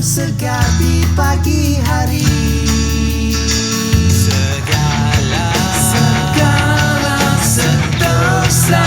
segar di pagi hari. Segala sentosa.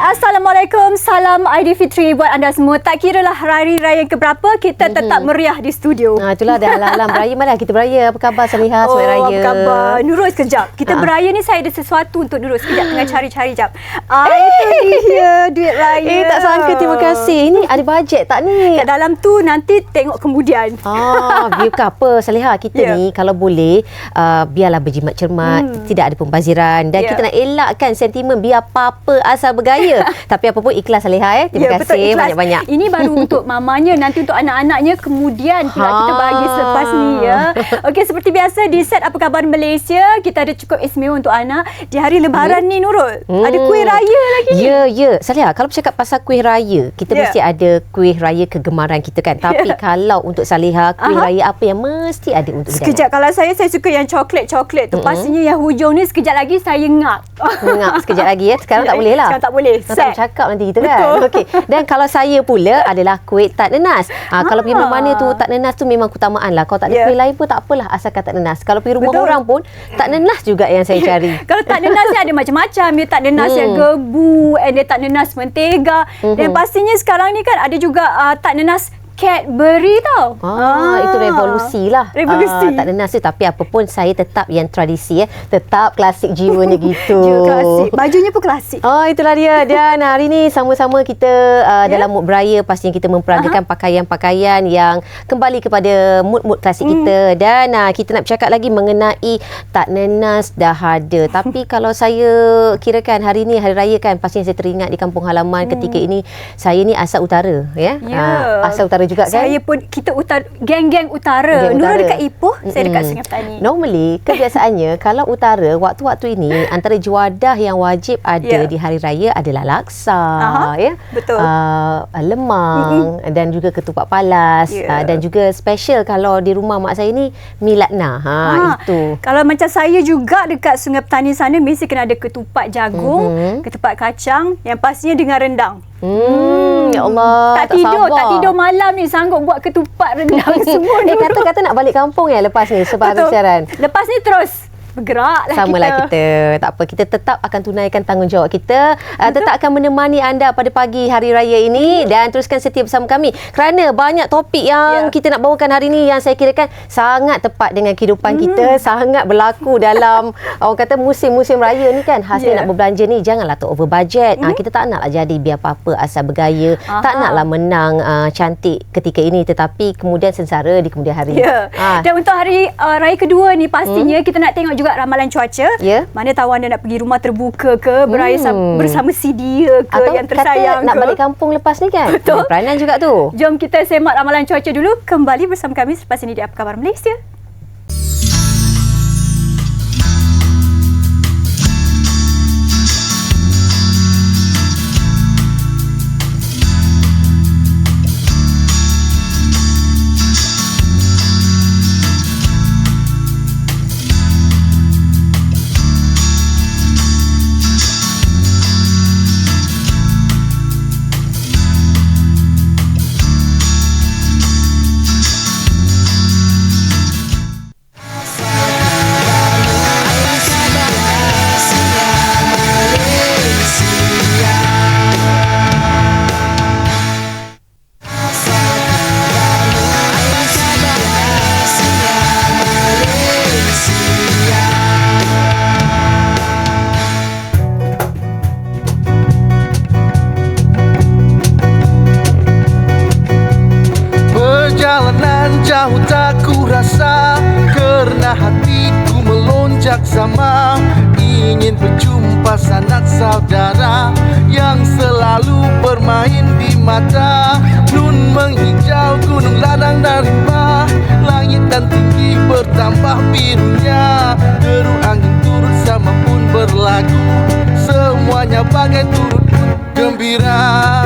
Assalamualaikum, salam Aidilfitri buat anda semua. Tak kiralah hari raya keberapa, kita tetap meriah di studio. Itulah dah alam raya, mana kita beraya. Apa khabar Salihah selamat raya? Apa khabar? Nurul sekejap. Kita beraya ni saya ada sesuatu untuk Nurul sekejap, tengah cari-cari jap. Itu dia duit raya. Tak sangka, terima kasih. Ini ada bajet tak ni? Kat dalam tu nanti tengok kemudian. View ke apa Salihah? Kita ni kalau boleh biarlah berjimat cermat, tidak ada pembaziran dan kita nak elakkan sentimen biar apa-apa asal bergaya. Tapi apa pun ikhlas Salihah Terima kasih banyak-banyak. Ini baru untuk mamanya, nanti untuk anak-anaknya kemudian pula kita bagi selepas ni ya. Okey, seperti biasa di set Apa Khabar Malaysia, kita ada cukup istimewa untuk anak di hari lebaran ni Nurul. Ada kuih raya lagi ni. Ya. Salihah, kalau bercakap pasal kuih raya, kita mesti ada kuih raya kegemaran kita kan. Tapi kalau untuk Salihah, kuih raya apa yang mesti ada untuk sekejap, kalau saya suka yang coklat tu. Pastinya yang hujung ni sekejap lagi saya ngap. Ngap sekejap lagi ya. Sekarang tak boleh lah. Sekarang tak boleh. Tak cakap nanti kita kan. Okey. Dan kalau saya pula adalah kuih tak nenas. Kalau pergi mana tu tak nenas tu memang keutamaan lah. Kalau tak ada kuih lain pun tak apalah asalkan tak nenas. Kalau pergi rumah orang pun tak nenas juga yang saya cari. Kalau tak nenas ni ada macam-macam. Dia tak nenas yang gebu, and dia tak nenas mentega. Dan pastinya sekarang ni kan ada juga tak nenas Cadbury tau. Itu revolusi lah. Tak nenas tu, tapi apa pun saya tetap yang tradisi tetap klasik jiwanya gitu. Klasik. Bajunya pun klasik. Itulah dia. Dan hari ni sama-sama kita dalam mood beraya, pastinya kita memperagakan pakaian-pakaian yang kembali kepada mood-mood klasik kita. Dan kita nak bercakap lagi mengenai tak nenas dah ada. Tapi kalau saya kirakan hari ni hari raya kan, pastinya saya teringat di kampung halaman ketika ini. Saya ni asal utara asal utara juga kan. Saya pun kita geng-geng utara. Nurul dekat Ipoh, saya dekat Sungai Petani. Normally kebiasaannya kalau utara waktu-waktu ini antara juadah yang wajib ada di hari raya adalah laksa, betul. Lemang dan juga ketupat palas dan juga special kalau di rumah mak saya ni mi lakna. Itu. Kalau macam saya juga dekat Sungai Petani sana mesti kena ada ketupat jagung, ketupat kacang yang pastinya dengan rendang. Ya Allah, tak tidur malam ni sanggup buat ketupat rendang semua. Kata-kata nak balik kampung lepas ni sebab ada siaran. Lepas ni terus bergeraklah kita. Samalah kita. Tak apa, kita tetap akan tunaikan tanggungjawab kita. Tetap akan menemani anda pada pagi hari raya ini dan teruskan setia bersama kami. Kerana banyak topik yang kita nak bawakan hari ini yang saya kirakan sangat tepat dengan kehidupan kita, sangat berlaku dalam orang kata musim-musim raya ni kan. Hasil nak berbelanja ni janganlah tak over budget. Kita tak naklah jadi biar apa-apa asal bergaya. Tak naklah menang cantik ketika ini tetapi kemudian sengsara di kemudian hari. Dan untuk hari raya kedua ni pastinya kita nak tengok juga ramalan cuaca. Mana tahu anda nak pergi rumah terbuka ke, beraya bersama si dia ke, atau yang tersayang kata nak balik kampung lepas ni kan. Betul. Peranan juga tu. Jom kita semak ramalan cuaca dulu. Kembali bersama kami selepas ini di Apa Khabar Malaysia. Jauh tak ku rasa kerana hatiku melonjak sama, ingin berjumpa sanak saudara yang selalu bermain di mata. Nun menghijau gunung ladang dan rimba, langit dan tinggi bertambah birunya. Deru angin turut sama pun berlagu, semuanya bagai turut gembira.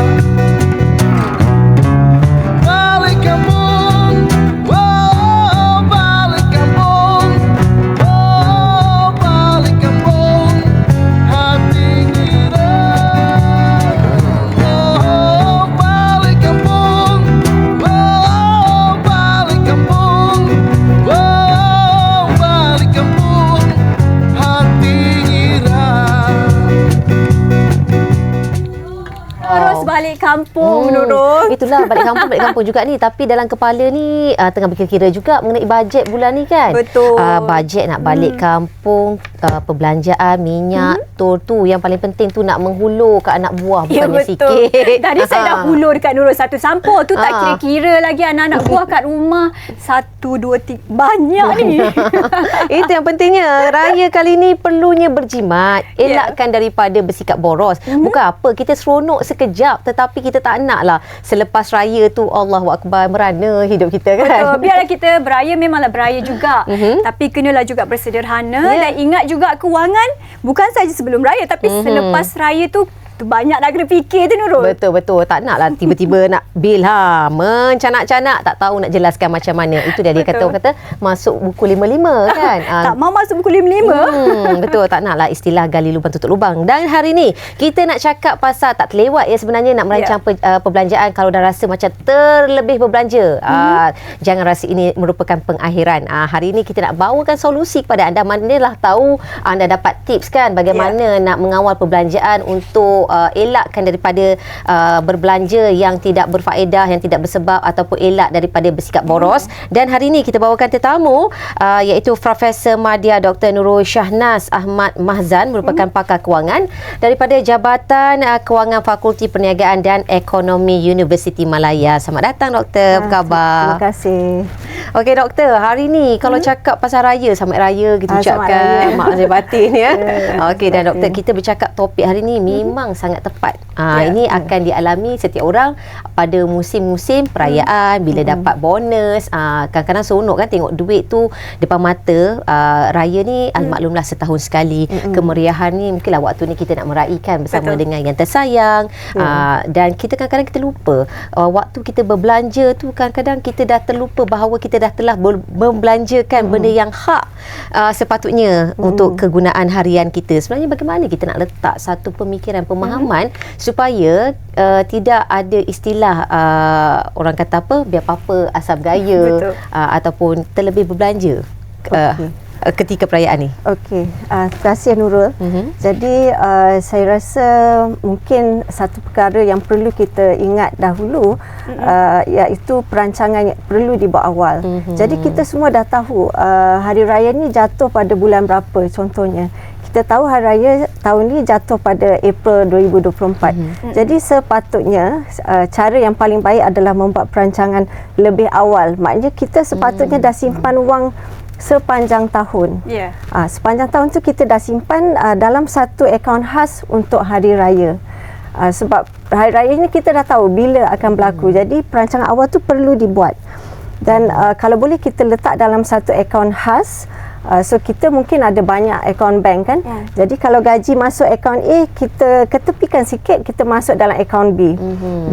balik kampung, Nurul. Itulah balik kampung juga ni. Tapi dalam kepala ni tengah berkira-kira juga mengenai bajet bulan ni kan. Betul. Bajet nak balik kampung, perbelanjaan, minyak, tol tu yang paling penting tu nak menghulur ke anak buah bukannya sikit. Tadi saya dah hulur dekat Nurul satu sampul tu, tak kira-kira lagi anak-anak buah kat rumah. 1, 2, 3. Banyak ni. Itu yang pentingnya. Raya kali ni perlunya berjimat. Elakkan daripada bersikap boros. Bukan apa, kita seronok sekejap tetapi kita tak nak lah selepas raya tu Allahu Akbar merana hidup kita kan. Betul. Biarlah kita beraya, memanglah beraya juga. Tapi kenalah juga bersederhana dan ingat juga kewangan bukan saja sebelum raya tapi selepas raya tu banyak nak kena fikir tu, Nurul. Betul. Tak nak lah tiba-tiba nak bil mencanak-canak, tak tahu nak jelaskan macam mana. Itu dia kata masuk buku 55 kan. Tak mau masuk buku 55. Betul, tak nak lah istilah gali lubang tutup lubang. Dan hari ni kita nak cakap pasal tak terlewat ya sebenarnya nak merancang perbelanjaan kalau dah rasa macam terlebih berbelanja. Jangan rasa ini merupakan pengakhiran. Hari ni kita nak bawakan solusi kepada anda. Manalah tahu anda dapat tips kan bagaimana nak mengawal perbelanjaan untuk elakkan daripada berbelanja yang tidak berfaedah, yang tidak bersebab ataupun elak daripada bersikap boros. Dan hari ini kita bawakan tetamu iaitu Profesor Madya Dr. Nurul Shahnaz Ahmad Mahzan, merupakan pakar kewangan daripada Jabatan Kewangan Fakulti Perniagaan dan Ekonomi Universiti Malaya. Selamat datang Doktor, apa khabar? Terima kasih. Okey Doktor, hari ni kalau cakap pasal raya, selamat raya kita ucapkan, mak saya batin ya. Okey, dan Doktor, kita bercakap topik hari ni memang sangat tepat. Ini akan dialami setiap orang pada musim-musim perayaan, bila dapat bonus. Kadang-kadang seronok kan tengok duit tu depan mata. Raya ni maklumlah setahun sekali. Kemeriahan ni mungkinlah waktu ni kita nak meraikan bersama dengan yang tersayang. Dan kita kadang-kadang kita lupa waktu kita berbelanja tu, kadang-kadang kita dah terlupa bahawa kita dah telah membelanjakan benda yang hak sepatutnya untuk kegunaan harian kita. Sebenarnya bagaimana kita nak letak satu pemikiran, pemahaman supaya tidak ada istilah orang kata apa, biar apa asal gaya ataupun terlebih berbelanja ketika perayaan ni. Okey, terima kasih Nurul. Jadi saya rasa mungkin satu perkara yang perlu kita ingat dahulu iaitu perancangan yang perlu dibuat awal. Jadi kita semua dah tahu hari raya ni jatuh pada bulan berapa contohnya. Kita tahu hari raya tahun ni jatuh pada April 2024. Jadi sepatutnya cara yang paling baik adalah membuat perancangan lebih awal. Maknanya kita sepatutnya dah simpan wang sepanjang tahun. Sepanjang tahun tu kita dah simpan dalam satu akaun khas untuk hari raya. Sebab hari raya ni kita dah tahu bila akan berlaku. Jadi perancangan awal tu perlu dibuat. Dan kalau boleh kita letak dalam satu akaun khas. So kita mungkin ada banyak akaun bank kan. Jadi kalau gaji masuk akaun A, kita ketepikan sikit, kita masuk dalam akaun B.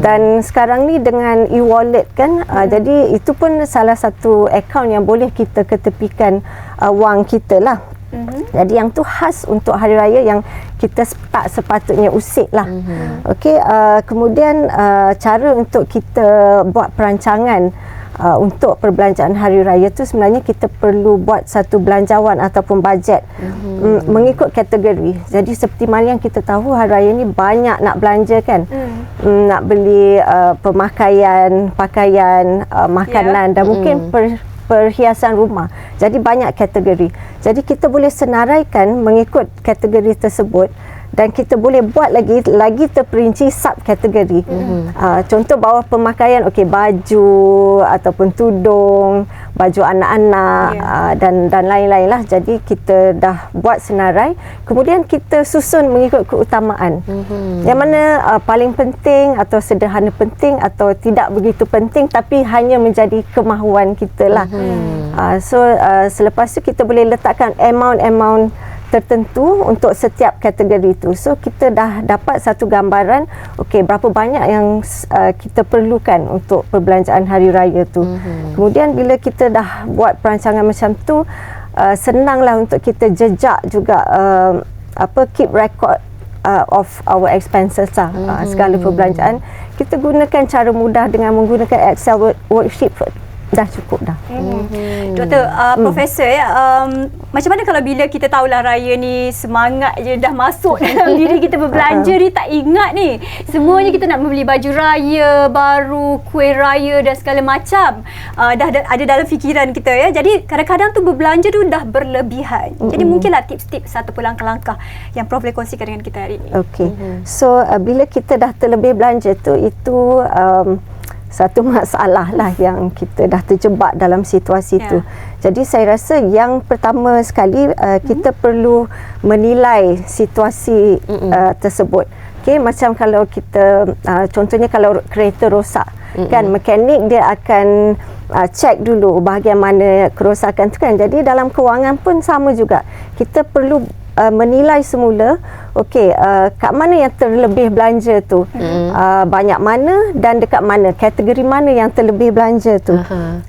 Dan sekarang ni dengan e-wallet kan, jadi itu pun salah satu akaun yang boleh kita ketepikan wang kita lah. Jadi yang tu khas untuk hari raya yang kita tak sepatutnya usik lah. Okey, kemudian cara untuk kita buat perancangan untuk perbelanjaan hari raya tu sebenarnya kita perlu buat satu belanjawan ataupun bajet mengikut kategori. Jadi seperti mana yang kita tahu hari raya ni banyak nak belanja kan. Nak beli pemakaian, pakaian, makanan dan mungkin perhiasan rumah. Jadi banyak kategori. Jadi kita boleh senaraikan mengikut kategori tersebut dan kita boleh buat lagi terperinci subkategori. Contoh bawah pemakaian, okey, baju ataupun tudung, baju anak-anak dan lain-lain lah. Jadi kita dah buat senarai, kemudian kita susun mengikut keutamaan. Yang mana paling penting atau sederhana penting atau tidak begitu penting tapi hanya menjadi kemahuan kita lah. Selepas tu kita boleh letakkan amount tertentu untuk setiap kategori itu. So kita dah dapat satu gambaran okey berapa banyak yang kita perlukan untuk perbelanjaan hari raya tu. Kemudian bila kita dah buat perancangan macam tu, senanglah untuk kita jejak juga keep record of our expenses lah. Segala perbelanjaan kita gunakan cara mudah dengan menggunakan Excel worksheet dah cukup dah. Doktor, Profesor ya, macam mana kalau bila kita tahulah raya ni semangat je dah masuk dalam diri kita berbelanja ni, tak ingat ni. Semuanya kita nak membeli baju raya baru, kuih raya dan segala macam. Dah ada dalam fikiran kita ya. Jadi kadang-kadang tu berbelanja tu dah berlebihan. Jadi mungkinlah tips-tips ataupun langkah-langkah yang Prof boleh kongsikan dengan kita hari ini. Okey. So bila kita dah terlebih belanja tu, itu satu masalah lah yang kita dah terjebak dalam situasi tu. Jadi saya rasa yang pertama sekali kita perlu menilai situasi tersebut. Okey, macam kalau kita contohnya kalau kereta rosak, kan mekanik dia akan cek dulu bahagian mana kerosakan tu kan. Jadi dalam kewangan pun sama juga. Kita perlu menilai semula, okey, kat mana yang terlebih belanja tu, banyak mana dan dekat mana, kategori mana yang terlebih belanja tu.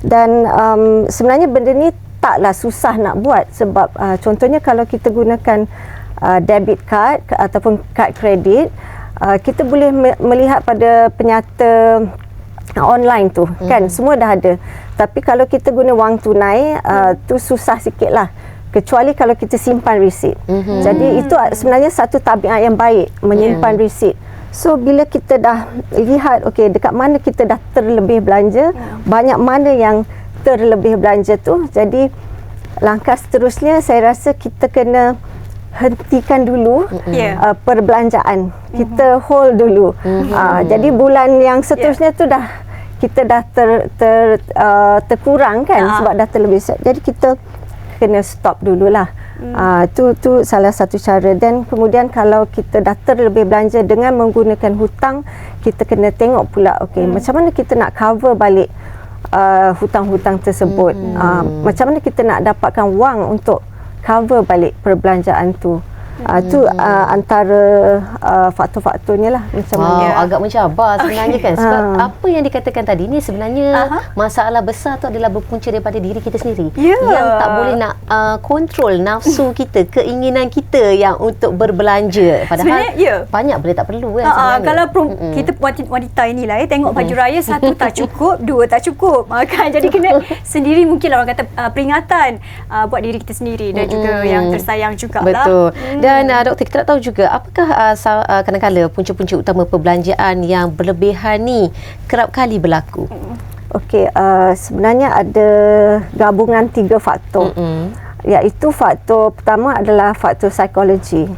Dan sebenarnya benda ni taklah susah nak buat sebab contohnya kalau kita gunakan debit card ataupun kad kredit, kita boleh melihat pada penyata online tu, kan semua dah ada. Tapi kalau kita guna wang tunai, tu susah sikit lah, kecuali kalau kita simpan resit. Jadi itu sebenarnya satu tabiat yang baik, menyimpan resit. So bila kita dah lihat okey dekat mana kita dah terlebih belanja, banyak mana yang terlebih belanja tu, jadi langkah seterusnya saya rasa kita kena hentikan dulu perbelanjaan. Kita hold dulu. Jadi bulan yang seterusnya tu dah kita dah terkurang kan, sebab dah terlebih. Jadi kita kena stop dululah. Tu salah satu cara. Dan kemudian kalau kita dah terlebih belanja dengan menggunakan hutang, kita kena tengok pula okey macam mana kita nak cover balik hutang-hutang tersebut. Macam mana kita nak dapatkan wang untuk cover balik perbelanjaan tu. Tu antara faktor-faktornya lah macam mana. Agak mencabar sebenarnya kan, sebab apa yang dikatakan tadi ni sebenarnya masalah besar tu adalah berpunca daripada diri kita sendiri yang tak boleh nak kontrol nafsu kita, keinginan kita yang untuk berbelanja, padahal banyak boleh tak perlu kan sebenarnya. Kalau kita wanita inilah tengok baju raya, satu tak cukup, dua tak cukup, kan jadi kena sendiri, mungkinlah orang kata peringatan buat diri kita sendiri dan juga yang tersayang jugalah. Betul. Dan doktor, kita nak tahu juga apakah kadang-kala punca-punca utama perbelanjaan yang berlebihan ni kerap kali berlaku? Okey, sebenarnya ada gabungan 3 faktor. Iaitu faktor pertama adalah faktor psikologi,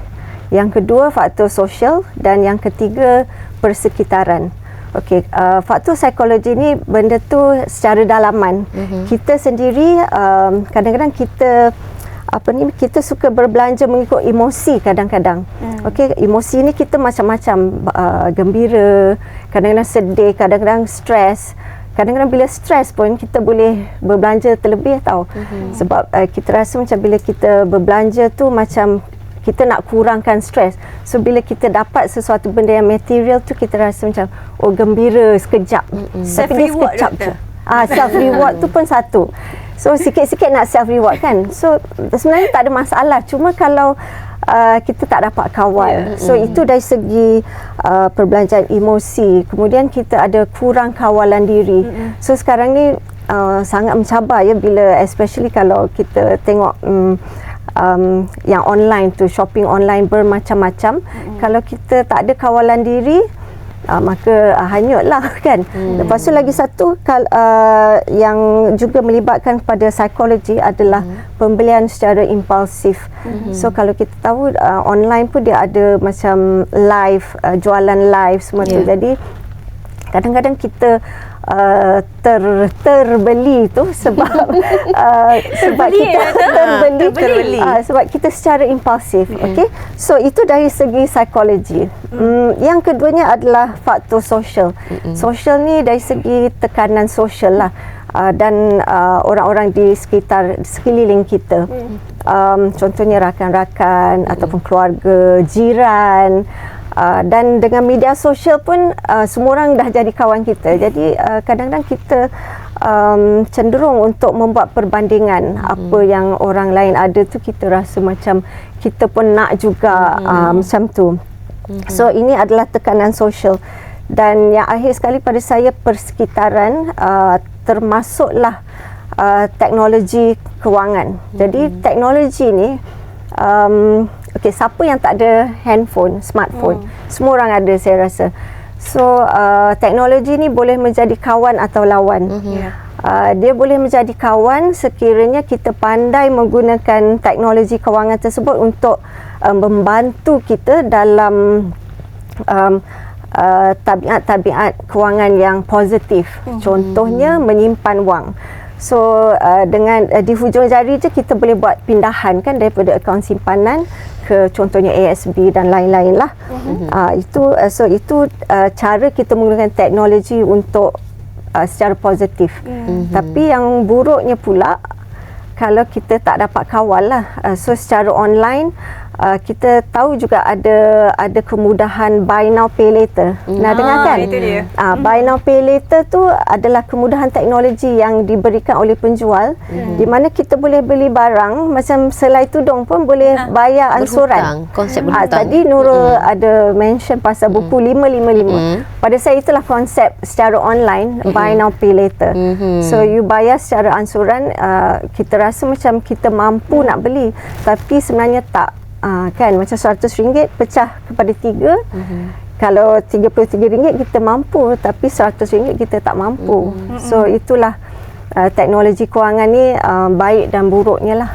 yang kedua faktor sosial dan yang ketiga persekitaran. Okey, faktor psikologi ni benda tu secara dalaman. Kita sendiri kadang-kadang kita suka berbelanja mengikut emosi kadang-kadang. Okey, emosi ni kita macam-macam, gembira, kadang-kadang sedih, kadang-kadang stres. Kadang-kadang bila stres pun kita boleh berbelanja terlebih tau. Sebab kita rasa macam bila kita berbelanja tu macam kita nak kurangkan stres. So bila kita dapat sesuatu benda yang material tu, kita rasa macam gembira sekejap. Tapi dia sekejap je. Self reward tu pun satu. So sikit-sikit nak self reward kan. So sebenarnya tak ada masalah. Cuma kalau kita tak dapat kawal. So itu dari segi perbelanjaan emosi. Kemudian kita ada kurang kawalan diri. So sekarang ni sangat mencabar ya, bila especially kalau kita tengok yang online tu, shopping online bermacam-macam. Kalau kita tak ada kawalan diri, maka hanyutlah kan. Lepas tu lagi satu yang juga melibatkan pada psikologi adalah pembelian secara impulsif. So kalau kita tahu online pun dia ada macam live, jualan live semua tu. Jadi kadang-kadang kita terbeli tu sebab kita terbeli sebab kita secara impulsif. Okey, so itu dari segi psikologi. Yang keduanya adalah faktor sosial. Sosial ni dari segi tekanan sosial lah, dan orang-orang di sekeliling kita. Contohnya rakan-rakan ataupun keluarga, jiran. Dan dengan media sosial pun semua orang dah jadi kawan kita. Jadi kadang-kadang kita cenderung untuk membuat perbandingan. Apa yang orang lain ada tu kita rasa macam kita pun nak juga, macam tu. So ini adalah tekanan sosial. Dan yang akhir sekali pada saya persekitaran, termasuklah teknologi kewangan. Jadi teknologi ni, okey, siapa yang tak ada handphone, smartphone, semua orang ada saya rasa. So teknologi ni boleh menjadi kawan atau lawan. Dia boleh menjadi kawan sekiranya kita pandai menggunakan teknologi kewangan tersebut untuk membantu kita dalam tabiat-tabiat kewangan yang positif. Contohnya menyimpan wang. So dengan di hujung jari je kita boleh buat pindahan kan daripada akaun simpanan ke contohnya ASB dan lain-lain lah. Itu cara kita menggunakan teknologi untuk secara positif. Tapi yang buruknya pula kalau kita tak dapat kawal lah. So secara online kita tahu juga ada kemudahan buy now pay later. Nah, dengar kan? Itu dia. Buy now pay later tu adalah kemudahan teknologi yang diberikan oleh penjual di mana kita boleh beli barang macam selai tudung pun boleh bayar ansuran. Konsep berhutang. Tadi Nurul ada mention pasal buku 555. Pada saya itulah konsep secara online buy now pay later. So you bayar secara ansuran, kita rasa macam kita mampu nak beli tapi sebenarnya tak. Kan macam RM100 pecah kepada 3. Kalau RM33 kita mampu tapi RM100 kita tak mampu. So itulah teknologi kewangan ni baik dan buruknya lah.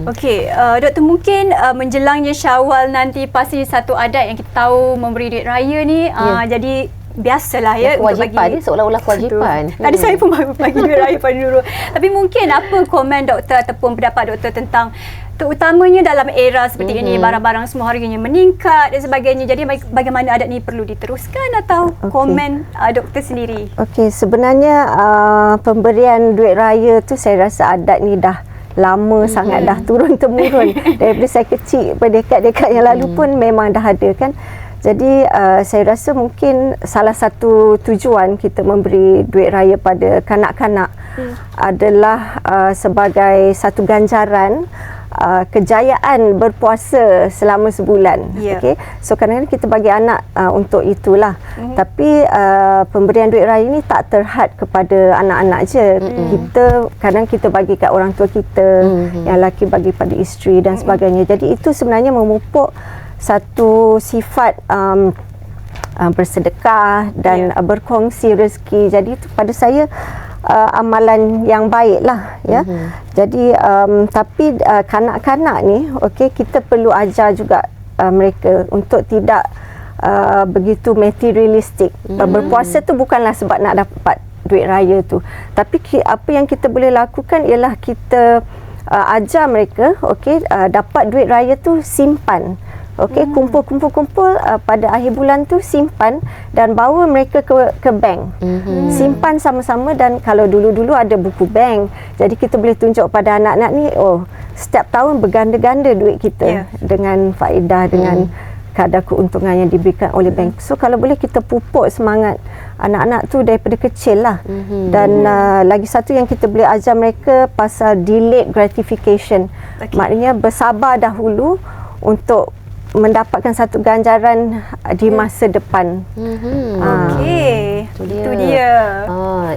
Okey, Doktor, mungkin menjelangnya Syawal nanti pasti satu adat yang kita tahu memberi duit raya ni. Jadi biasalah ya kewajipan untuk bagi. dia seolah-olah kewajipan. Tadi saya pun bagi duit raya pada Nurul. Tapi mungkin apa komen doktor ataupun pendapat doktor tentang terutamanya dalam era seperti ini, barang-barang semua harganya meningkat dan sebagainya. Jadi bagaimana adat ni perlu diteruskan atau komen doktor sendiri? Okey, sebenarnya pemberian duit raya tu saya rasa adat ni dah lama sangat, dah turun-temurun. Daripada saya kecil pada dekad-dekad yang lalu pun memang dah ada kan. Jadi saya rasa mungkin salah satu tujuan kita memberi duit raya pada kanak-kanak adalah sebagai satu ganjaran kejayaan berpuasa selama sebulan. Okay? So kadang-kadang kita bagi anak untuk itulah. Tapi pemberian duit raya ni tak terhad kepada anak-anak je. Kadang kita bagi kat orang tua kita, yang lelaki bagi pada isteri dan sebagainya. Jadi itu sebenarnya memupuk satu sifat bersedekah dan berkongsi rezeki. Jadi itu pada saya amalan yang baik lah ya. Jadi tapi kanak-kanak ni kita perlu ajar juga mereka untuk tidak begitu materialistik. Berpuasa tu bukanlah sebab nak dapat duit raya tu, tapi apa yang kita boleh lakukan ialah kita ajar mereka dapat duit raya tu simpan. Kumpul pada akhir bulan tu simpan dan bawa mereka ke bank. Simpan sama-sama, dan kalau dulu-dulu ada buku bank, jadi kita boleh tunjuk pada anak-anak ni, setiap tahun berganda-ganda duit kita dengan faedah, dengan kadar keuntungan yang diberikan oleh bank. So kalau boleh kita pupuk semangat anak-anak tu daripada kecil lah. Dan lagi satu yang kita boleh ajar mereka pasal delayed gratification. Maknanya bersabar dahulu untuk mendapatkan satu ganjaran di masa depan. Itu dia.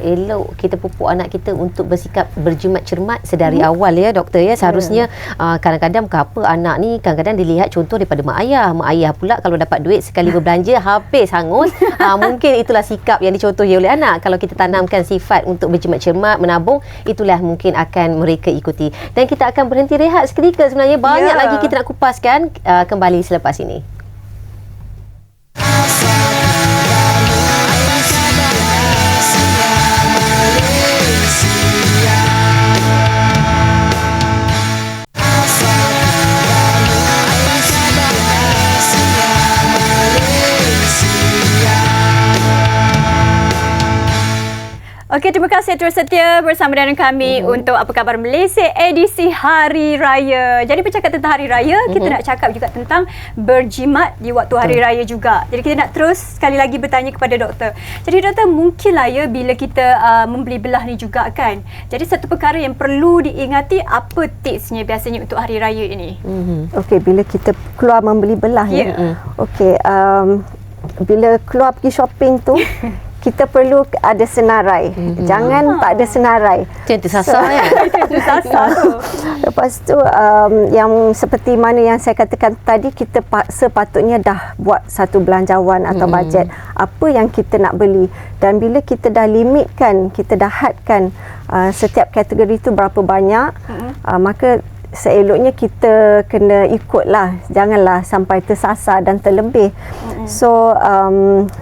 Elok kita pupuk anak kita untuk bersikap berjimat cermat sedari awal ya doktor ya. Seharusnya kadang-kadang apa anak ni kadang-kadang dilihat contoh daripada mak ayah. Mak ayah pula kalau dapat duit sekali berbelanja habis hangus. Mungkin itulah sikap yang dicontohi oleh anak. Kalau kita tanamkan sifat untuk berjimat cermat, menabung, itulah mungkin akan mereka ikuti. Dan kita akan berhenti rehat seketika, sebenarnya banyak lagi kita nak kupaskan. Kembali selepas ini. Okey, terima kasih terus setia bersama dengan kami untuk Apa Khabar Malaysia edisi Hari Raya. Jadi bercakap tentang Hari Raya, kita nak cakap juga tentang berjimat di waktu Hari Raya juga. Jadi kita nak terus sekali lagi bertanya kepada doktor. Jadi doktor, mungkinlah ya bila kita membeli belah ni juga kan. Jadi satu perkara yang perlu diingati, apa tipsnya biasanya untuk Hari Raya ini? Okey, bila kita keluar membeli belah ya. Okey, bila keluar pergi shopping tu kita perlu ada senarai. Jangan tak ada senarai. Itu yang tersasar ya. Itu sasar tu. Lepas tu yang seperti mana yang saya katakan tadi, kita sepatutnya dah buat satu belanjawan atau bajet apa yang kita nak beli, dan bila kita dah limitkan, kita dah hadkan setiap kategori tu berapa banyak, maka seeloknya kita kena ikutlah, janganlah sampai tersasar dan terlebih. So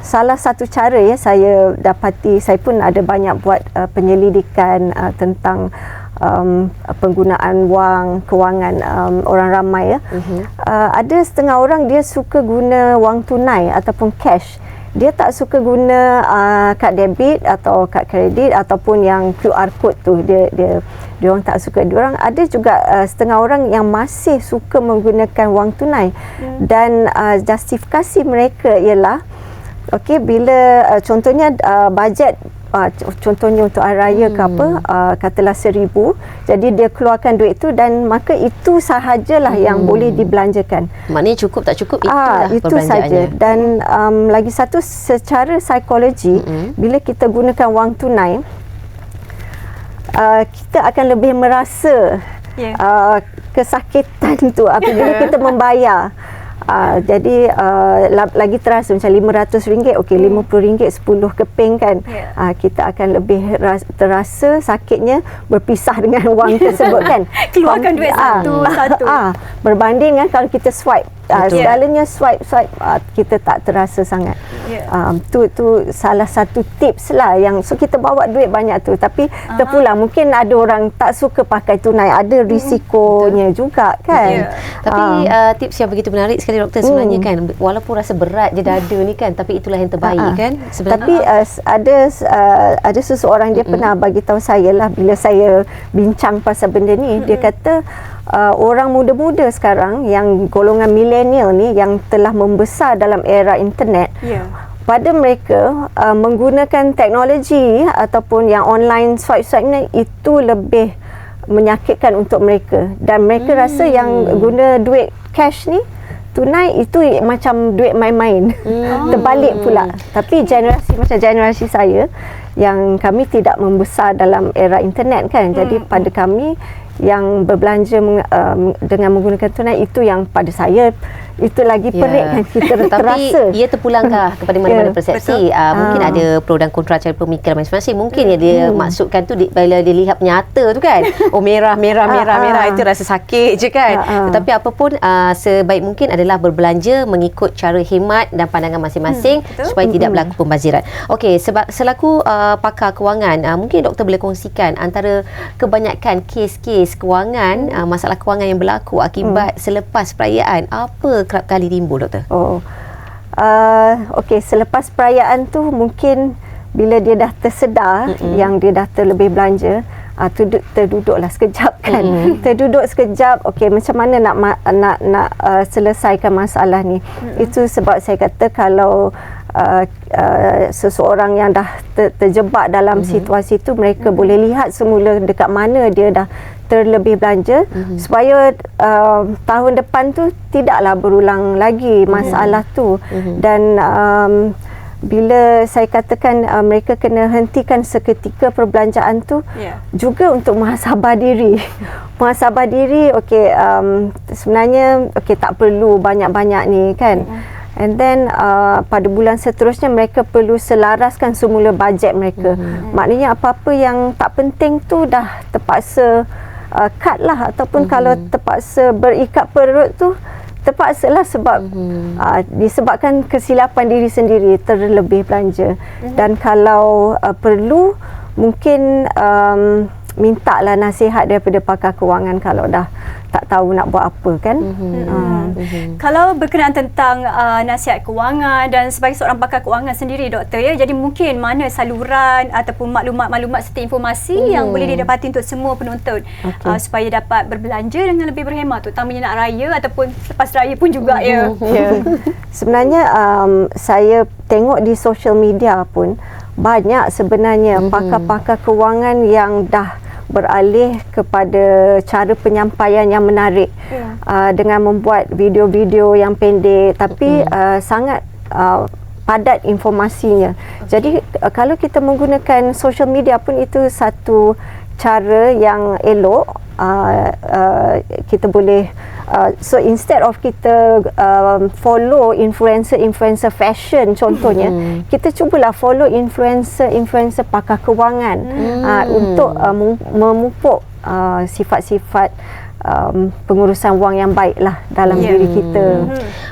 salah satu cara ya saya dapati, saya pun ada banyak buat penyelidikan tentang penggunaan wang kewangan orang ramai ya. Ada setengah orang dia suka guna wang tunai ataupun cash. Dia tak suka guna kad debit atau kad kredit ataupun yang QR code tu. Dia orang tak suka. Diorang ada juga setengah orang yang masih suka menggunakan wang tunai. Dan justifikasi mereka ialah okey, bila contohnya bajet contohnya untuk hari raya ke apa, katalah 1,000, jadi dia keluarkan duit tu dan maka itu sahajalah yang boleh dibelanjakan. Maknanya cukup tak cukup itulah itu saja. Dan lagi satu, secara psikologi, bila kita gunakan wang tunai, kita akan lebih merasa kesakitan tu apabila kita membayar. Jadi lagi terasa macam RM500, okey, RM50 10 keping kan, kita akan lebih terasa sakitnya berpisah dengan wang tersebut kan. Keluarkan duit satu-satu. Berbanding kan kalau kita swipe, segalanya swipe kita tak terasa sangat. Tu salah satu tips lah yang kita bawa duit banyak tu, tapi terpulang mungkin ada orang tak suka pakai tunai, ada risikonya juga kan. Tapi tips yang begitu menarik sekali doktor sebenarnya kan, walaupun rasa berat je dada ni kan, tapi itulah yang terbaik kan sebenarnya. Tapi ada seseorang dia pernah bagi tahu saya lah, bila saya bincang pasal benda ni, dia kata orang muda-muda sekarang yang golongan milenial ni yang telah membesar dalam era internet, pada mereka menggunakan teknologi ataupun yang online swipe ni itu lebih menyakitkan untuk mereka, dan mereka rasa yang guna duit cash ni, tunai, itu macam duit main-main. Terbalik pula. Tapi generasi saya yang kami tidak membesar dalam era internet kan, jadi pada kami yang berbelanja dengan menggunakan tunai, itu yang pada saya itu lagi pelik kan, kita terasa. Tapi ia terpulangkah kepada mana-mana persepsi. Mungkin ada pro dan kontra cara pemikiran masing-masing. Mungkin dia maksudkan tu bila dia lihat nyata tu kan, oh merah itu rasa sakit je kan. Tetapi apapun sebaik mungkin adalah berbelanja mengikut cara hemat dan pandangan masing-masing supaya tidak berlaku pembaziran. Okey, sebab selaku pakar kewangan, mungkin doktor boleh kongsikan antara kebanyakan kes-kes kewangan, masalah kewangan yang berlaku akibat selepas perayaan, apa kerap kali timbul doktor? Okey, selepas perayaan tu mungkin bila dia dah tersedar yang dia dah terlebih belanja, terduduklah sekejap kan. Terduduk sekejap, okey, macam mana nak selesaikan masalah ni. Itu sebab saya kata kalau seseorang yang dah terjebak dalam situasi tu, mereka boleh lihat semula dekat mana dia dah terlebih belanja, supaya tahun depan tu tidaklah berulang lagi masalah tu. Dan bila saya katakan mereka kena hentikan seketika perbelanjaan tu, juga untuk muhasabah diri. Muhasabah diri, okey, sebenarnya okey, tak perlu banyak-banyak ni kan. And then pada bulan seterusnya mereka perlu selaraskan semula bajet mereka. Maknanya apa-apa yang tak penting tu dah terpaksa cut lah, ataupun kalau terpaksa berikat perut tu terpaksalah sebab disebabkan kesilapan diri sendiri terlebih belanja. Dan kalau perlu mungkin mintalah nasihat daripada pakar kewangan kalau dah tak tahu nak buat apa kan. Kalau berkenaan tentang nasihat kewangan dan sebagai seorang pakar kewangan sendiri doktor ya, jadi mungkin mana saluran ataupun maklumat-maklumat serta informasi yang boleh didapati untuk semua penonton supaya dapat berbelanja dengan lebih berhemat, terutamanya nak raya ataupun lepas raya pun juga ya. Sebenarnya saya tengok di social media pun banyak sebenarnya pakar-pakar kewangan yang dah beralih kepada cara penyampaian yang menarik, dengan membuat video-video yang pendek tapi sangat padat informasinya. Jadi kalau kita menggunakan social media pun itu satu cara yang elok. Kita boleh so instead of kita follow influencer fashion contohnya, kita cubalah follow influencer pakar kewangan untuk memupuk sifat-sifat pengurusan wang yang baiklah dalam diri kita.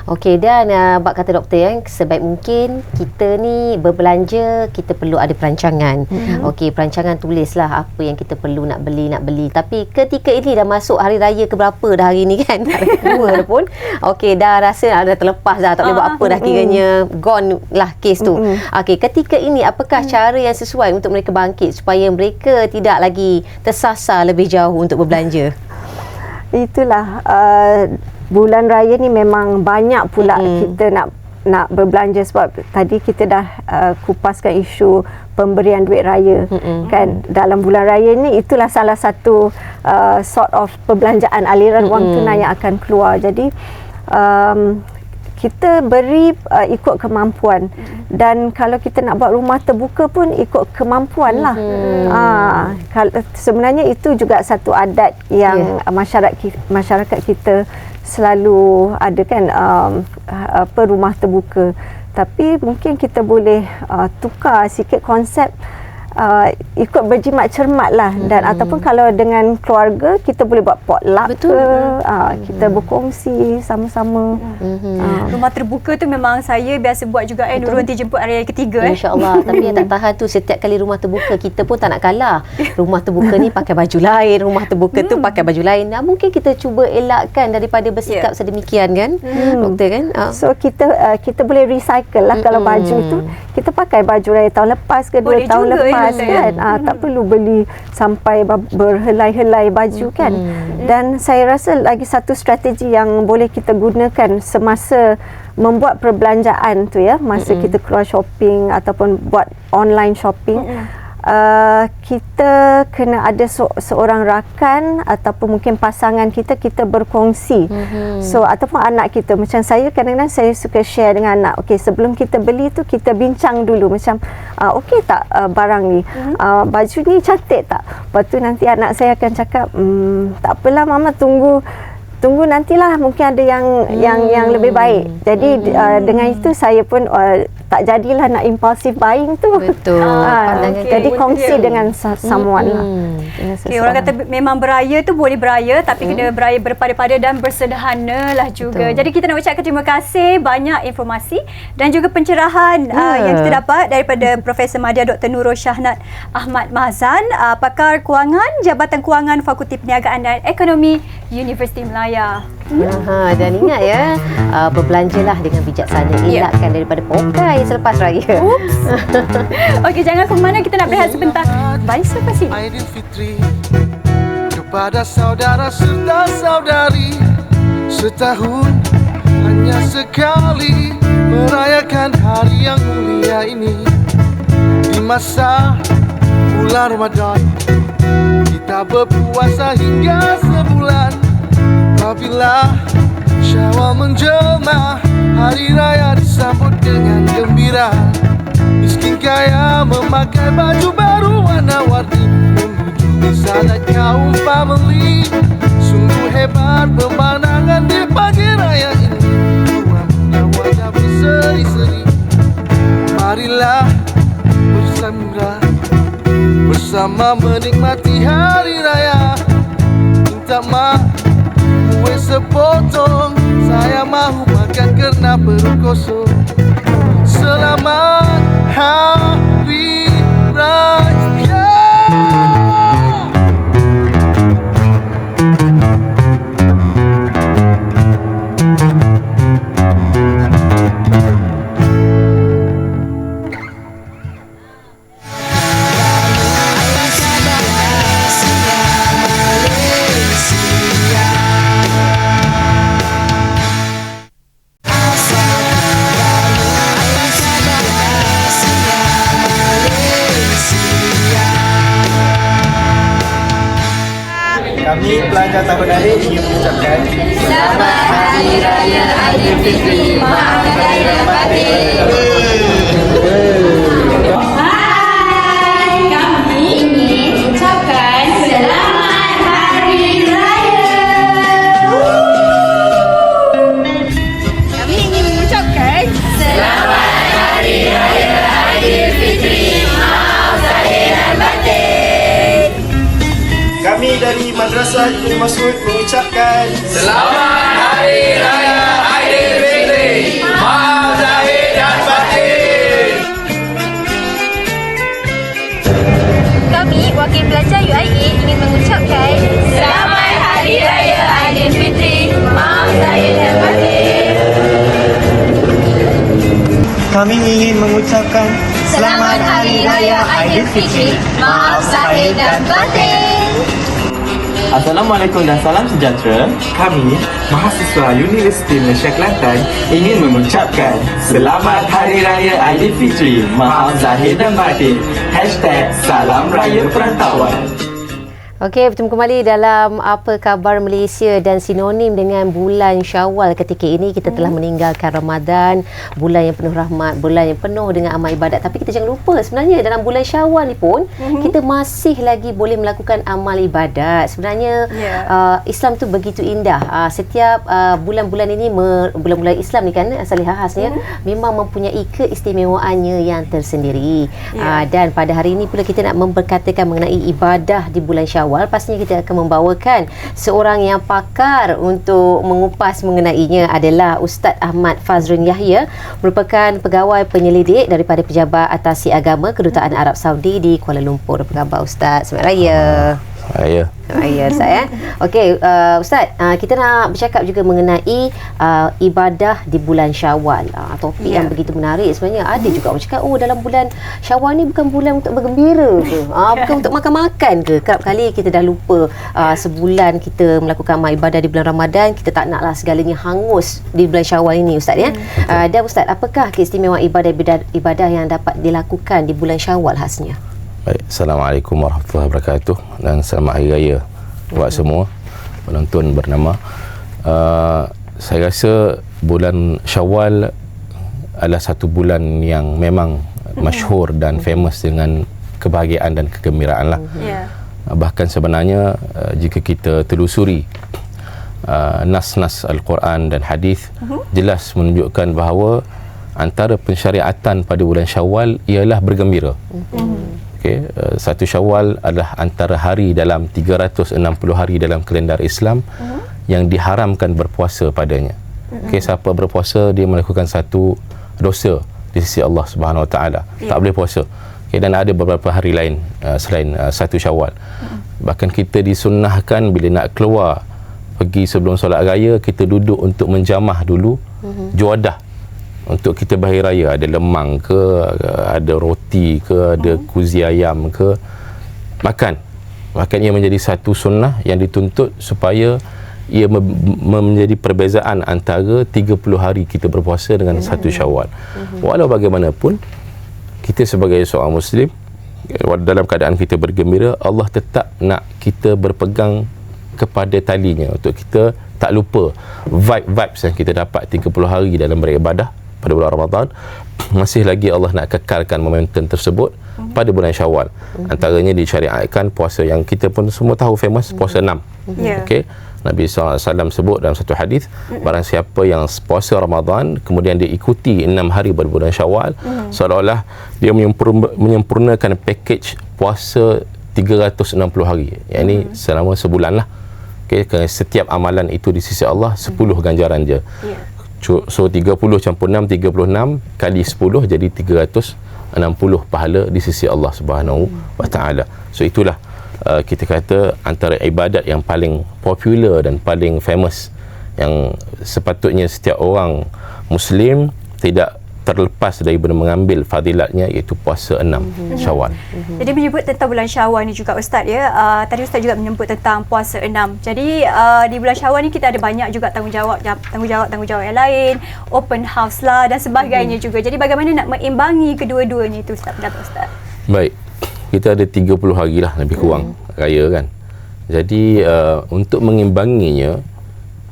Okey, dan bab kata doktor sebaik mungkin kita ni berbelanja, kita perlu ada perancangan. Okey, perancangan tulislah apa yang kita perlu nak beli. Tapi ketika ini dah masuk hari raya ke berapa dah hari ni kan? Hari kedua dah pun. Okey, dah rasa dah terlepas dah, tak boleh buat apa dah, kiranya gone lah kes tu. Okey, ketika ini apakah cara yang sesuai untuk mereka bangkit supaya mereka tidak lagi tersasar lebih jauh untuk berbelanja? Itulah bulan raya ni memang banyak pula kita nak berbelanja, sebab tadi kita dah kupaskan isu pemberian duit raya kan. Dalam bulan raya ni itulah salah satu sort of perbelanjaan, aliran wang tunai yang akan keluar. Jadi kita beri ikut kemampuan, dan kalau kita nak buat rumah terbuka pun ikut kemampuan lah. Sebenarnya itu juga satu adat yang masyarakat kita selalu ada kan, rumah terbuka. Tapi mungkin kita boleh tukar sikit konsep, ikut berjimat cermat lah. Dan ataupun kalau dengan keluarga kita boleh buat potluck ke, kita berkongsi sama-sama. Rumah terbuka tu memang saya biasa buat juga Nurul, nanti jemput hari ketiga InsyaAllah. Tapi yang tak tahan tu, setiap kali rumah terbuka kita pun tak nak kalah. Rumah terbuka ni pakai baju lain, rumah terbuka tu pakai baju lain. Mungkin kita cuba elakkan daripada bersikap sedemikian kan, doktor kan. So kita boleh recycle lah. Kalau baju tu kita pakai baju raya tahun lepas ke 2 tahun lepas kan. Tak perlu beli sampai berhelai-helai baju kan. Dan saya rasa lagi satu strategi yang boleh kita gunakan semasa membuat perbelanjaan tu masa kita keluar shopping ataupun buat online shopping, kita kena ada seorang rakan ataupun mungkin pasangan kita berkongsi. So ataupun anak kita, macam saya kadang-kadang saya suka share dengan anak, okey sebelum kita beli tu kita bincang dulu macam okey tak barang ni, baju ni cantik tak. Lepas tu nanti anak saya akan cakap tak apalah mama, tunggu nantilah, mungkin ada yang lebih baik. Jadi dengan itu saya pun tak jadilah nak impulsive buying tu. Betul. Jadi kongsi dengan someone lah. Orang kata memang beraya tu boleh beraya, tapi kena beraya berpada-pada dan bersederhana lah juga. Jadi kita nak ucapkan terima kasih, banyak informasi dan juga pencerahan yang kita dapat daripada Profesor Madya Dr. Nurul Shahnat Ahmad Mahzan, pakar kewangan, Jabatan Kewangan Fakulti Perniagaan dan Ekonomi Universiti Melaya. Dan ingat berbelanjalah dengan bijaksana, elakkan daripada pokai selepas raya. Okey, jangan ke mana, kita nak berehat sebentar. Balik selepas ini. Aidilfitri kepada saudara serta saudari, setahun hanya sekali merayakan hari yang mulia ini. Di masa bulan Ramadan kita berpuasa hingga sebulan. Apabila Syawal menjelma, hari raya disambut dengan gembira. Miskin kaya memakai baju baru warna-warni, mengunjungi sanak kaum family. Sungguh hebat pemandangan di pagi raya ini, punya wajah berseri-seri. Marilah bersama menikmati hari raya. Minta maaf kue sepotong, saya mahu makan kerana perut kosong. Selamat Hari Raya. Kami pelajar tahun ini ingin mengucapkan Selamat Hari Raya Aidilfitri. Maaf lahir dan batin. Madrasah Ibnu Mas'ud mengucapkan Selamat Hari Raya Aidilfitri. Maaf zahir dan batin. Kami, wakil pelajar UIA ingin mengucapkan Selamat Hari Raya Aidilfitri. Maaf zahir dan batin. Kami ingin mengucapkan Selamat Hari Raya Aidilfitri. Maaf zahir dan batin. Assalamualaikum dan salam sejahtera. kami, mahasiswa Universiti Malaysia Kelantan, Ingin mengucapkan Selamat Hari Raya Aidilfitri. Maaf zahir dan batin. #Salam Raya Perantauan. Okey, bertemu kembali dalam Apa Khabar Malaysia, dan sinonim dengan bulan Syawal ketika ini kita telah meninggalkan Ramadan, bulan yang penuh rahmat, bulan yang penuh dengan amal ibadat. Tapi kita jangan lupa sebenarnya dalam bulan Syawal ni pun kita masih lagi boleh melakukan amal ibadat. Sebenarnya Islam tu begitu indah. Setiap bulan-bulan ini bulan-bulan Islam ni kan asalnya khasnya memang mempunyai keistimewaannya yang tersendiri. Dan pada hari ini pula kita nak memperkatakan mengenai ibadah di bulan Syawal. Pastinya kita akan membawakan seorang yang pakar untuk mengupas mengenainya adalah Ustaz Ahmad Fazrun Yahya, merupakan pegawai penyelidik daripada Pejabat Atasi Agama Kedutaan Arab Saudi di Kuala Lumpur. Apa khabar Ustaz? Selamat Raya. Raya. Ya, Ustaz ya. Okey, Ustaz, kita nak bercakap juga mengenai ibadah di bulan Syawal. Topik yang begitu menarik sebenarnya. Ada juga orang cakap, dalam bulan Syawal ni bukan bulan untuk bergembira ke? Bukan untuk makan-makan ke? Kerap kali kita dah lupa sebulan kita melakukan amal ibadah di bulan Ramadan, kita tak naklah segalanya hangus di bulan Syawal ini Ustaz ya. Dan Ustaz, apakah keistimewaan ibadah yang dapat dilakukan di bulan Syawal khasnya? Baik, Assalamualaikum warahmatullahi wabarakatuh dan selamat Hari Raya buat semua penonton bernama. Saya rasa bulan Syawal adalah satu bulan yang memang masyhur dan famous dengan kebahagiaan dan kegembiraan lah. Bahkan sebenarnya jika kita telusuri nas-nas Al-Quran dan hadis, jelas menunjukkan bahawa antara pensyariatan pada bulan Syawal ialah bergembira. Okay, 1 Syawal adalah antara hari dalam 360 hari dalam kalendar Islam yang diharamkan berpuasa padanya. Okay, siapa berpuasa dia melakukan satu dosa di sisi Allah Subhanahu Wa Taala. Tak boleh puasa. Okay, dan ada beberapa hari lain selain 1 Syawal. Bahkan kita disunnahkan bila nak keluar pergi sebelum solat raya, kita duduk untuk menjamah dulu juadah untuk kita berhari raya. Ada lemang ke, ada roti ke, ada kuzi ayam ke, makan. Ia menjadi satu sunnah yang dituntut supaya ia menjadi perbezaan antara 30 hari kita berpuasa dengan 1 Syawal. Walau bagaimanapun, kita sebagai seorang Muslim, dalam keadaan kita bergembira, Allah tetap nak kita berpegang kepada talinya untuk kita tak lupa vibes yang kita dapat 30 hari dalam beribadah pada bulan Ramadan. Masih lagi Allah nak kekalkan momentum tersebut pada bulan Syawal. Antaranya disyariatkan puasa yang kita pun semua tahu famous, puasa 6. Okey, Nabi SAW sebut dalam satu hadis, barang siapa yang puasa Ramadan kemudian dia ikuti 6 hari pada bulan Syawal, seolah-olah dia menyempurnakan package puasa 360 hari. Yang ini selama sebulan lah. Okey, kerana setiap amalan itu di sisi Allah 10 ganjaran je. So 30 campur 6, 36 kali 10 jadi 360 pahala di sisi Allah Subhanahu Wa Taala. So itulah kita kata antara ibadat yang paling popular dan paling famous yang sepatutnya setiap orang Muslim tidak terlepas daripada mengambil fadilatnya, iaitu puasa 6 Syawal. Jadi menyebut tentang bulan Syawal ni juga Ustaz ya. Tadi Ustaz juga menyebut tentang puasa 6. Jadi di bulan Syawal ni kita ada banyak juga tanggungjawab yang lain, open house lah dan sebagainya juga. Jadi bagaimana nak mengimbangi kedua-duanya itu Ustaz, pendapat Ustaz? Baik. Kita ada 30 hari lah lebih kurang raya kan. Jadi untuk mengimbanginya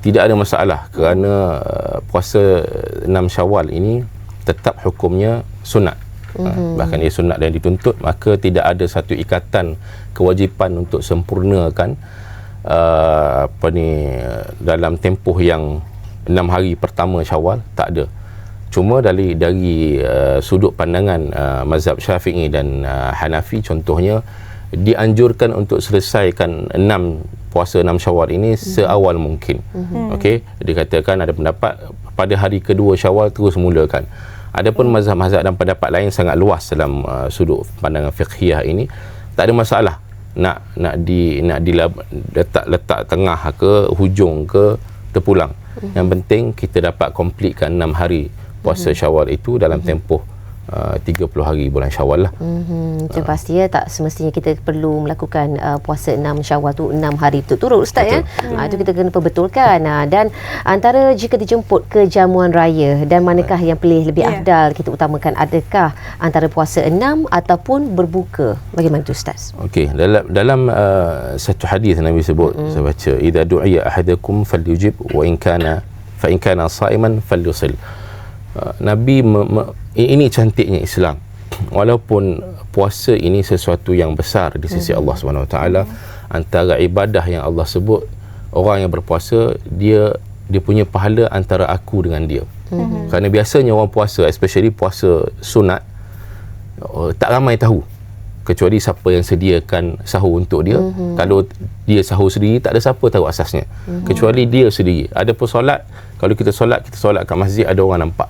tidak ada masalah kerana puasa 6 Syawal ini tetap hukumnya sunat. Bahkan ia sunat dan dituntut, maka tidak ada satu ikatan kewajipan untuk sempurnakan dalam tempoh yang 6 hari pertama Syawal, tak ada. Cuma dari sudut pandangan mazhab Syafi'i dan Hanafi contohnya, dianjurkan untuk selesaikan puasa 6 Syawal ini seawal mungkin. Okey, dikatakan ada pendapat pada hari kedua Syawal terus mulakan. Adapun mazhab-mazhab dan pendapat lain sangat luas dalam sudut pandangan fiqhiyah ini. Tak ada masalah nak letak tengah ke hujung ke terpulang. Yang penting kita dapat completekan 6 hari puasa Syawal itu dalam tempoh 30 hari bulan Syawal lah. Itu pasti ya, tak semestinya kita perlu melakukan puasa 6 Syawal tu 6 hari berturut-turut Ustaz ya. Itu kita kena perbetulkan. Dan antara jika dijemput ke jamuan raya dan manakah yang pilih lebih afdal kita utamakan, adakah antara puasa 6 ataupun berbuka? Bagaimana tu Ustaz? Okey, dalam satu hadis Nabi sebut, saya baca, idza du'iya ahadakum falyujib wa in kana sha'iman falyusil. Nabi ini cantiknya Islam. Walaupun puasa ini sesuatu yang besar di sisi Allah Subhanahu Wa Taala, antara ibadah yang Allah sebut, orang yang berpuasa dia punya pahala antara aku dengan dia. Kerana biasanya orang puasa, especially puasa sunat, tak ramai tahu kecuali siapa yang sediakan sahur untuk dia. Kalau dia sahur sendiri, tak ada siapa tahu asasnya kecuali dia sendiri. Ada pun solat, kalau kita solat kat masjid, ada orang nampak.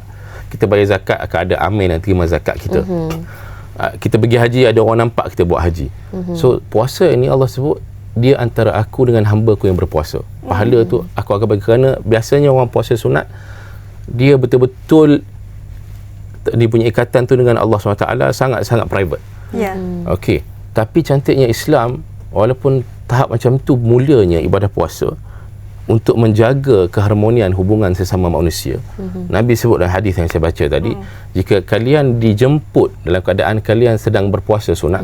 Kita bayar zakat, akan ada amin yang terima zakat kita. Kita pergi haji, ada orang nampak kita buat haji. So puasa ini Allah sebut dia antara aku dengan hamba aku yang berpuasa. Pahala tu aku akan bagi, kerana biasanya orang puasa sunat dia betul-betul dia punya ikatan tu dengan Allah SWT sangat-sangat private. Okey, tapi cantiknya Islam, walaupun tahap macam tu mulanya ibadah puasa untuk menjaga keharmonian hubungan sesama manusia. Nabi sebut dalam hadis yang saya baca tadi, jika kalian dijemput dalam keadaan kalian sedang berpuasa sunat,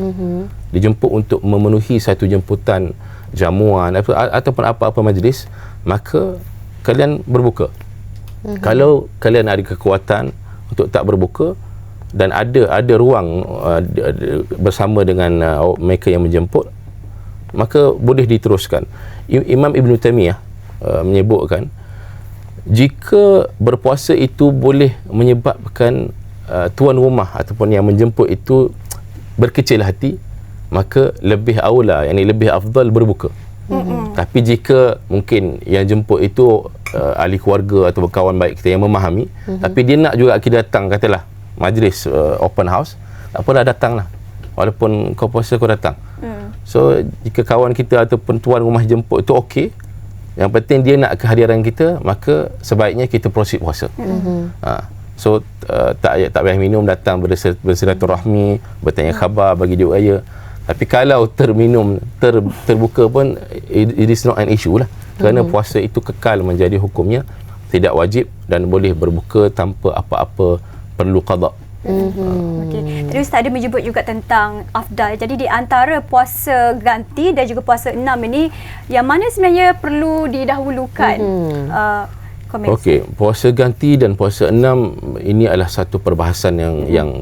dijemput untuk memenuhi satu jemputan jamuan ataupun apa-apa majlis, maka kalian berbuka. Kalau kalian ada kekuatan untuk tak berbuka dan ada ruang bersama dengan mereka yang menjemput, maka boleh diteruskan. Imam Ibn Taymiyah menyebutkan, jika berpuasa itu boleh menyebabkan tuan rumah ataupun yang menjemput itu berkecil hati, maka lebih aula, lebih afdal berbuka. Tapi jika mungkin yang jemput itu ahli keluarga atau kawan baik kita yang memahami, tapi dia nak juga kita datang, katalah majlis open house, tak apalah, datanglah walaupun kau puasa, kau datang. So jika kawan kita ataupun tuan rumah jemput itu okey, yang penting dia nak kehadiran kita, maka sebaiknya kita proceed puasa. So tak payah minum, datang bersilaturahmi, bertanya khabar, bagi duit raya. Tapi kalau terbuka pun, it is not an issue lah. Kerana puasa itu kekal menjadi hukumnya, tidak wajib dan boleh berbuka tanpa apa-apa perlu qada. Okey. Tadi Ustaz ada menyebut juga tentang afdal. Jadi di antara puasa ganti dan juga puasa 6 ini, yang mana sebenarnya perlu didahulukan? Okey, puasa ganti dan puasa 6 ini adalah satu perbahasan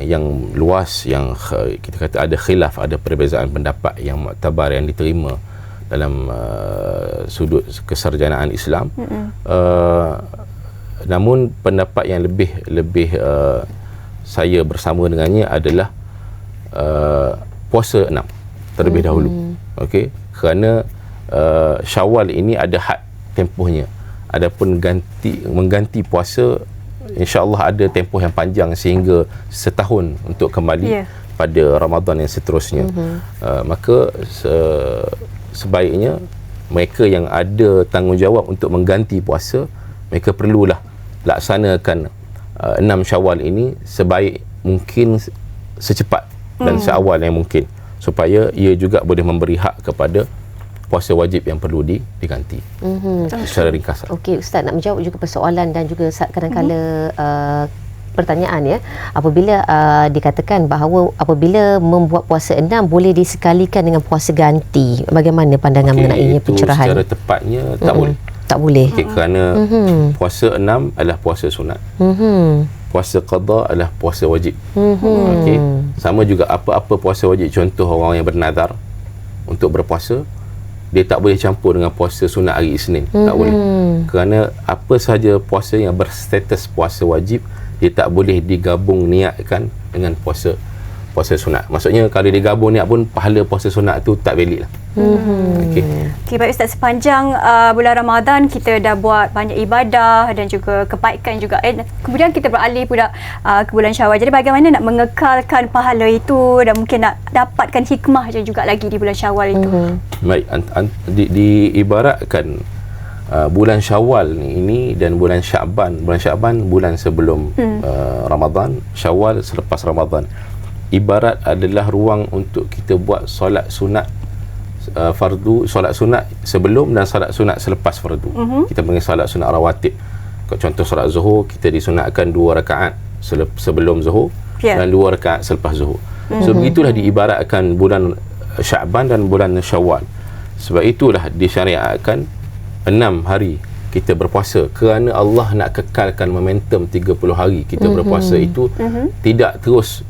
yang luas, yang kita kata ada khilaf, ada perbezaan pendapat yang muktabar, yang diterima dalam sudut kesarjanaan Islam. Namun pendapat yang lebih saya bersama dengannya adalah puasa 6 terlebih dahulu. Okey, kerana Syawal ini ada had tempohnya. Adapun mengganti puasa, insya-Allah ada tempoh yang panjang sehingga setahun untuk kembali pada Ramadan yang seterusnya. Maka sebaiknya mereka yang ada tanggungjawab untuk mengganti puasa, mereka perlulah laksanakan 6 Syawal ini sebaik mungkin, secepat dan seawal yang mungkin, supaya ia juga boleh memberi hak kepada puasa wajib yang perlu diganti. Secara ringkas. Okey, Ustaz nak menjawab juga persoalan dan juga kadang-kala pertanyaan ya. Apabila dikatakan bahawa apabila membuat puasa 6 boleh disekalikan dengan puasa ganti, bagaimana pandangan mengenainya, pencerahan? Secara tepatnya tak boleh. Tak boleh. Okay, kerana puasa 6 adalah puasa sunat. Puasa qada adalah puasa wajib. Okey. Sama juga apa-apa puasa wajib. Contoh orang yang bernazar untuk berpuasa, dia tak boleh campur dengan puasa sunat hari Isnin. Tak boleh. Kerana apa sahaja puasa yang berstatus puasa wajib, dia tak boleh digabung niatkan dengan puasa puasa sunat. Maksudnya kalau dia gabung niat pun pahala puasa sunat tu tak valid lah. Okey. Okay, baik Ustaz, sepanjang bulan Ramadan kita dah buat banyak ibadah dan juga kebaikan juga. Kemudian kita beralih pula ke bulan Syawal. Jadi bagaimana nak mengekalkan pahala itu dan mungkin nak dapatkan hikmah juga lagi di bulan Syawal itu? Baik, diibaratkan bulan Syawal ini dan bulan Syaban. Bulan Syaban bulan sebelum Ramadan, Syawal selepas Ramadan. Ibarat adalah ruang untuk kita buat solat sunat fardu, solat sunat sebelum dan solat sunat selepas fardu. Kita panggil solat sunat rawatib. Contoh solat Zuhur, kita disunatkan 2 rakaat sebelum Zuhur dan 2 rakaat selepas Zuhur. So begitulah diibaratkan bulan Syaban dan bulan Syawal. Sebab itulah disyariatkan 6 hari kita berpuasa kerana Allah nak kekalkan momentum 30 hari kita berpuasa itu tidak terus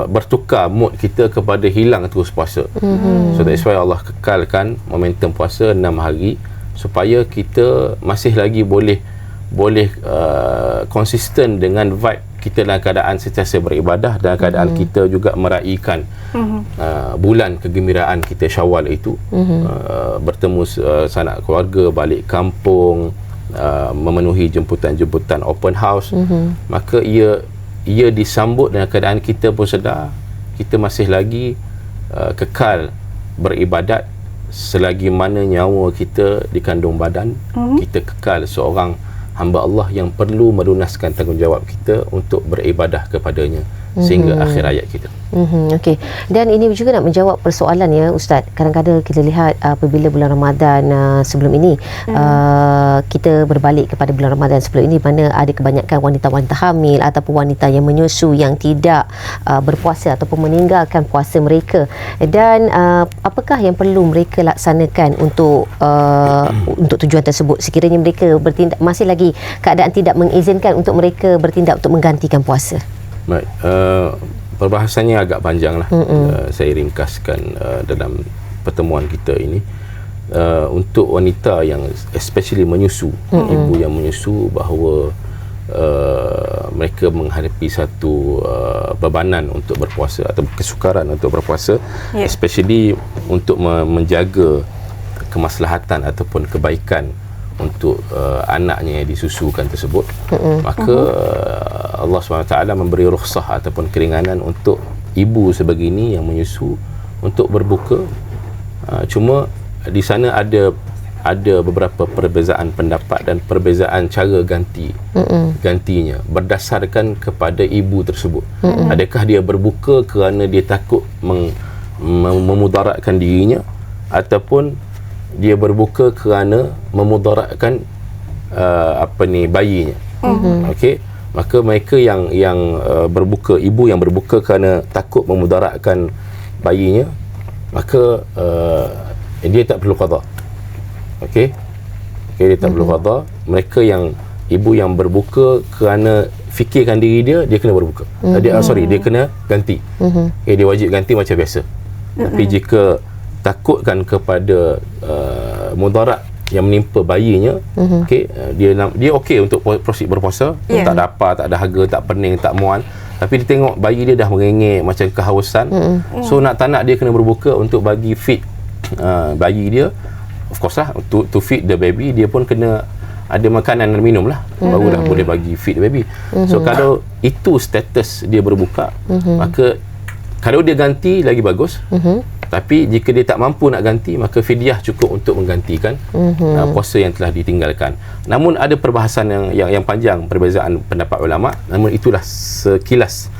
bertukar mood kita kepada hilang terus puasa. So that's why Allah kekalkan momentum puasa 6 hari supaya kita masih lagi boleh konsisten dengan vibe kita dalam keadaan sentiasa beribadah, dalam keadaan kita juga meraihkan bulan kegembiraan kita Syawal itu, bertemu sanak keluarga, balik kampung, memenuhi jemputan-jemputan open house. Maka ia disambut dengan keadaan kita pun sedar kita masih lagi kekal beribadat selagi mana nyawa kita di kandung badan. Kita kekal seorang hamba Allah yang perlu melunaskan tanggungjawab kita untuk beribadah kepadanya sehingga akhir hayat kita. Okey. Dan ini juga nak menjawab persoalan ya Ustaz. Kadang-kadang kita lihat apabila bulan Ramadan sebelum ini kita berbalik kepada bulan Ramadan sebelum ini, mana ada kebanyakan wanita-wanita hamil ataupun wanita yang menyusu yang tidak berpuasa ataupun meninggalkan puasa mereka. Dan apakah yang perlu mereka laksanakan untuk tujuan tersebut sekiranya mereka bertindak masih lagi keadaan tidak mengizinkan untuk mereka bertindak untuk menggantikan puasa? Baik, perbahasannya agak panjang lah. Saya ringkaskan dalam pertemuan kita ini. Untuk wanita yang especially menyusu, ibu yang menyusu, bahawa mereka menghadapi satu bebanan untuk berpuasa atau kesukaran untuk berpuasa, especially untuk menjaga kemaslahatan ataupun kebaikan untuk anaknya yang disusukan tersebut. Maka Allah SWT memberi rukhsah ataupun keringanan untuk ibu sebegini yang menyusu untuk berbuka. Cuma di sana ada beberapa perbezaan pendapat dan perbezaan cara gantinya berdasarkan kepada ibu tersebut. Adakah dia berbuka kerana dia takut memudaratkan dirinya, ataupun dia berbuka kerana memudaratkan bayinya. Okey, maka mereka yang berbuka, ibu yang berbuka kerana takut memudaratkan bayinya, maka dia tak perlu qada. Okey, dia tak perlu qada. Mereka yang ibu yang berbuka kerana fikirkan diri dia kena berbuka. Dia kena ganti. Dia wajib ganti macam biasa. Tapi jika takutkan kepada mudarat yang menimpa bayinya, dia okey untuk proceed berpuasa, tak ada apa, tak ada harga, tak pening, tak mual, tapi dia tengok bayi dia dah merengek macam kehausan, so nak tak nak dia kena berbuka untuk bagi feed bayi dia. Of course lah, to feed the baby dia pun kena ada makanan dan minum lah, barulah boleh bagi feed the baby. So kalau itu status dia berbuka, maka kalau dia ganti lagi bagus. Tapi jika dia tak mampu nak ganti, maka fidyah cukup untuk menggantikan puasa yang telah ditinggalkan. Namun ada perbahasan yang panjang, perbezaan pendapat ulama. Namun itulah sekilas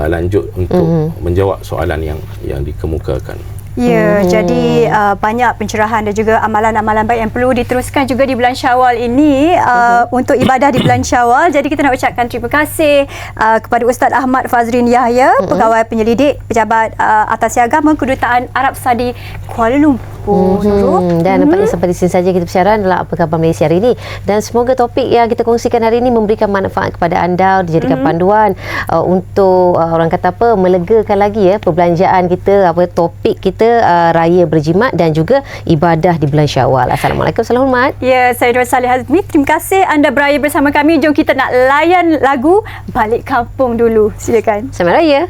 lanjut untuk menjawab soalan yang dikemukakan. Ya, jadi banyak pencerahan dan juga amalan-amalan baik yang perlu diteruskan juga di bulan Syawal ini untuk ibadah di bulan Syawal. Jadi kita nak ucapkan terima kasih kepada Ustaz Ahmad Fazrin Yahya, Pegawai Penyelidik Pejabat Atas Siaga Kedutaan Arab Saudi Kuala Lumpur. kampung. Nurul. Dan nampaknya sampai di sini saja kita bersiaran dalam Apa Khabar Malaysia hari ini. Dan semoga topik yang kita kongsikan hari ini memberikan manfaat kepada anda, dijadikan panduan untuk orang kata apa, melegakan lagi ya perbelanjaan kita, apa topik kita raya berjimat dan juga ibadah di bulan Syawal. Assalamualaikum, salam hormat. Ya, saya Nur Salih Hazmi. Terima kasih anda beraya bersama kami. Jom kita nak layan lagu Balik Kampung dulu. Silakan. Selamat Raya.